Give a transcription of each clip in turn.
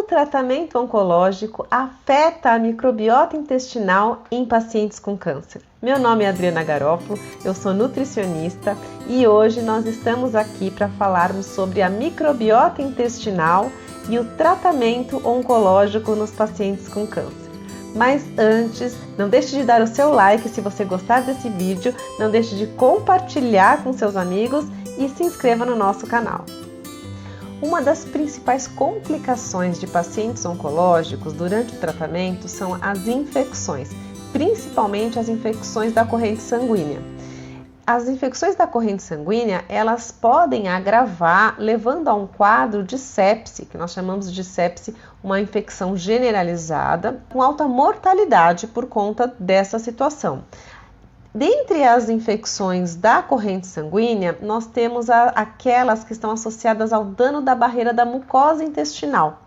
o tratamento oncológico afeta a microbiota intestinal em pacientes com câncer? Meu nome é Adriana Garófalo, eu sou nutricionista e hoje nós estamos aqui para falarmos sobre a microbiota intestinal e o tratamento oncológico nos pacientes com câncer. Mas antes, não deixe de dar o seu like se você gostar desse vídeo, não deixe de compartilhar com seus amigos e se inscreva no nosso canal. Uma das principais complicações de pacientes oncológicos durante o tratamento são as infecções, principalmente as infecções da corrente sanguínea. As infecções da corrente sanguínea, elas podem agravar, levando a um quadro de sepse, que nós chamamos de sepse, uma infecção generalizada, com alta mortalidade por conta dessa situação. Dentre as infecções da corrente sanguínea, nós temos aquelas que estão associadas ao dano da barreira da mucosa intestinal.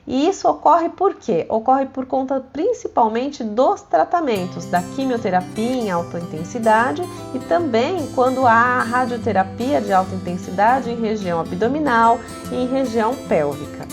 E isso ocorre por quê? Ocorre por conta principalmente dos tratamentos da quimioterapia em alta intensidade e também quando há radioterapia de alta intensidade em região abdominal e em região pélvica.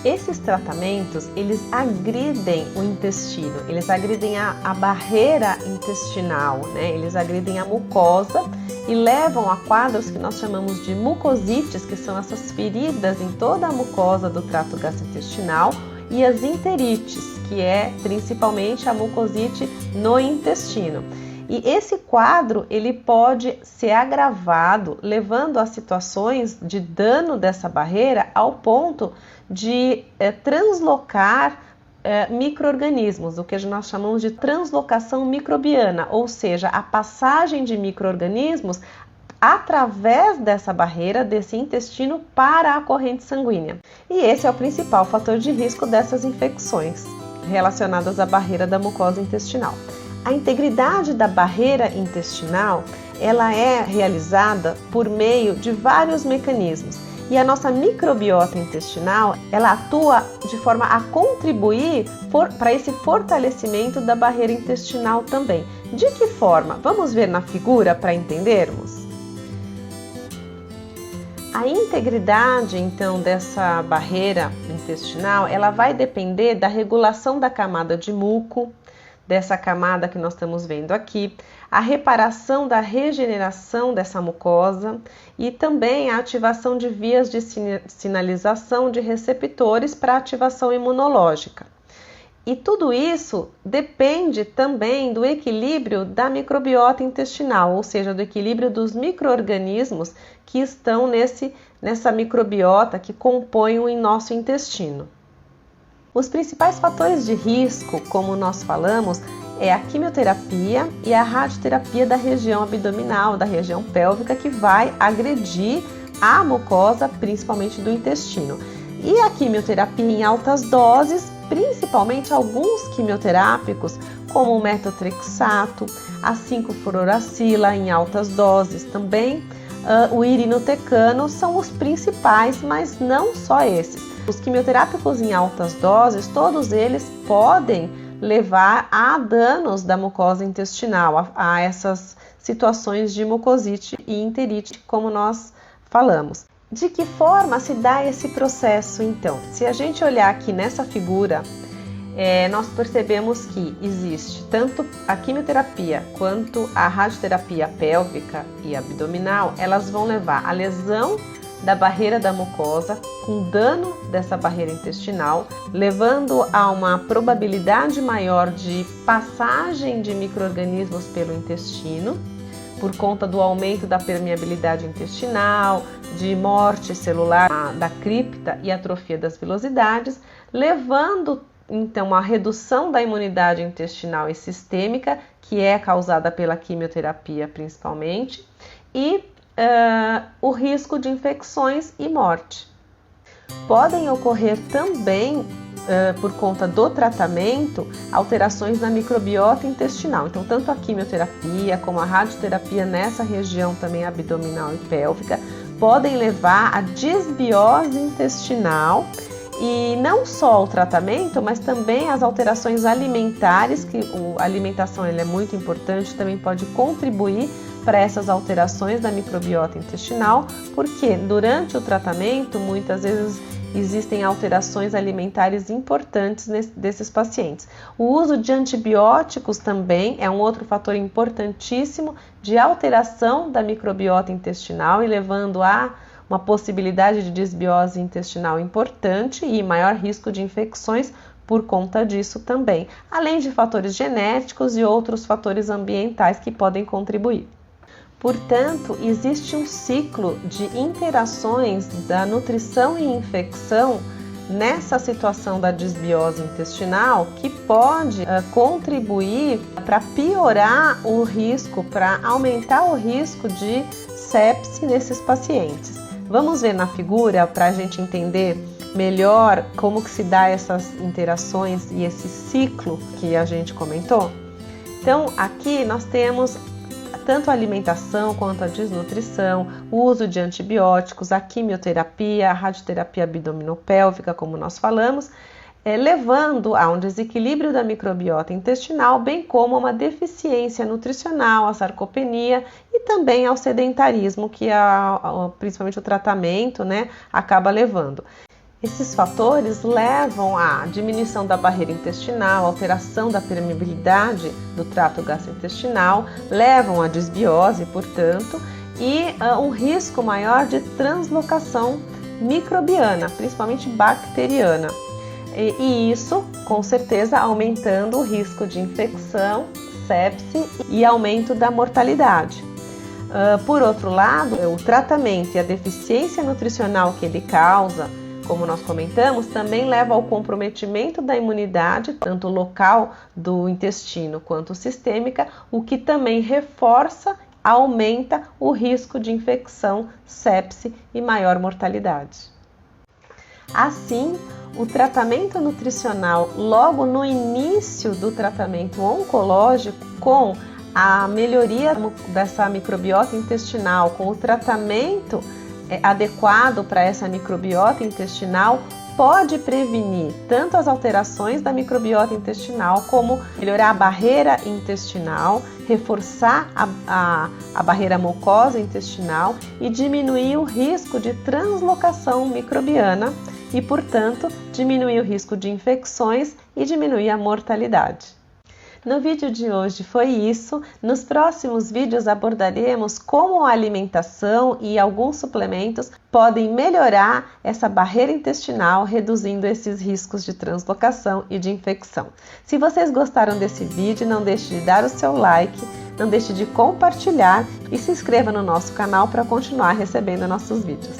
Esses tratamentos, eles agridem o intestino, eles agridem a barreira intestinal, né? Eles agridem a mucosa e levam a quadros que nós chamamos de mucosites, que são essas feridas em toda a mucosa do trato gastrointestinal, e as enterites, que é principalmente a mucosite no intestino. E esse quadro, ele pode ser agravado, levando a situações de dano dessa barreira ao ponto de translocar micro-organismos, o que nós chamamos de translocação microbiana, ou seja, a passagem de micro-organismos através dessa barreira, desse intestino, para a corrente sanguínea. E esse é o principal fator de risco dessas infecções relacionadas à barreira da mucosa intestinal. A integridade da barreira intestinal, ela é realizada por meio de vários mecanismos. E a nossa microbiota intestinal, ela atua de forma a contribuir para esse fortalecimento da barreira intestinal também. De que forma? Vamos ver na figura para entendermos? A integridade, então, dessa barreira intestinal, ela vai depender da regulação da camada de muco, dessa camada que nós estamos vendo aqui, a reparação da regeneração dessa mucosa e também a ativação de vias de sinalização de receptores para ativação imunológica. E tudo isso depende também do equilíbrio da microbiota intestinal, ou seja, do equilíbrio dos micro-organismos que estão nessa microbiota que compõem o nosso intestino. Os principais fatores de risco, como nós falamos, é a quimioterapia e a radioterapia da região abdominal, da região pélvica, que vai agredir a mucosa, principalmente do intestino. E a quimioterapia em altas doses, principalmente alguns quimioterápicos, como o metotrexato, a 5-fluoracila em altas doses também, o irinotecano, são os principais, mas não só esses. Os quimioterápicos em altas doses, todos eles podem levar a danos da mucosa intestinal, a essas situações de mucosite e enterite, como nós falamos. De que forma se dá esse processo, então? Se a gente olhar aqui nessa figura, nós percebemos que existe tanto a quimioterapia quanto a radioterapia pélvica e abdominal, elas vão levar à lesão da barreira da mucosa, com dano dessa barreira intestinal, levando a uma probabilidade maior de passagem de micro-organismos pelo intestino, por conta do aumento da permeabilidade intestinal, de morte celular da cripta e atrofia das vilosidades, levando então a redução da imunidade intestinal e sistêmica, que é causada pela quimioterapia principalmente, e o risco de infecções e morte. Podem ocorrer também, por conta do tratamento, alterações na microbiota intestinal. Então, tanto a quimioterapia como a radioterapia nessa região também abdominal e pélvica podem levar à desbiose intestinal. E não só o tratamento, mas também as alterações alimentares, que a alimentação é muito importante, também pode contribuir para essas alterações da microbiota intestinal, porque durante o tratamento, muitas vezes existem alterações alimentares importantes desses pacientes. O uso de antibióticos também é um outro fator importantíssimo de alteração da microbiota intestinal e levando a uma possibilidade de desbiose intestinal importante e maior risco de infecções por conta disso também, além de fatores genéticos e outros fatores ambientais que podem contribuir. Portanto, existe um ciclo de interações da nutrição e infecção nessa situação da desbiose intestinal que pode contribuir para piorar o risco, para aumentar o risco de sepse nesses pacientes. Vamos ver na figura para a gente entender melhor como que se dá essas interações e esse ciclo que a gente comentou? Então, aqui nós temos tanto a alimentação quanto a desnutrição, o uso de antibióticos, a quimioterapia, a radioterapia abdominopélvica, como nós falamos, levando a um desequilíbrio da microbiota intestinal, bem como a uma deficiência nutricional, a sarcopenia e também ao sedentarismo, que principalmente o tratamento, acaba levando. Esses fatores levam à diminuição da barreira intestinal, alteração da permeabilidade do trato gastrointestinal, levam à desbiose, portanto, e um risco maior de translocação microbiana, principalmente bacteriana. E isso, com certeza, aumentando o risco de infecção, sepse e aumento da mortalidade. Por outro lado, o tratamento e a deficiência nutricional que ele causa, como nós comentamos, também leva ao comprometimento da imunidade, tanto local do intestino quanto sistêmica, o que também reforça, aumenta o risco de infecção, sepse e maior mortalidade. Assim, o tratamento nutricional, logo no início do tratamento oncológico, com a melhoria dessa microbiota intestinal, com o tratamento adequado para essa microbiota intestinal, pode prevenir tanto as alterações da microbiota intestinal, como melhorar a barreira intestinal, reforçar a barreira mucosa intestinal e diminuir o risco de translocação microbiana e, portanto, diminuir o risco de infecções e diminuir a mortalidade. No vídeo de hoje foi isso. Nos próximos vídeos abordaremos como a alimentação e alguns suplementos podem melhorar essa barreira intestinal, reduzindo esses riscos de translocação e de infecção. Se vocês gostaram desse vídeo, não deixe de dar o seu like, não deixe de compartilhar e se inscreva no nosso canal para continuar recebendo nossos vídeos.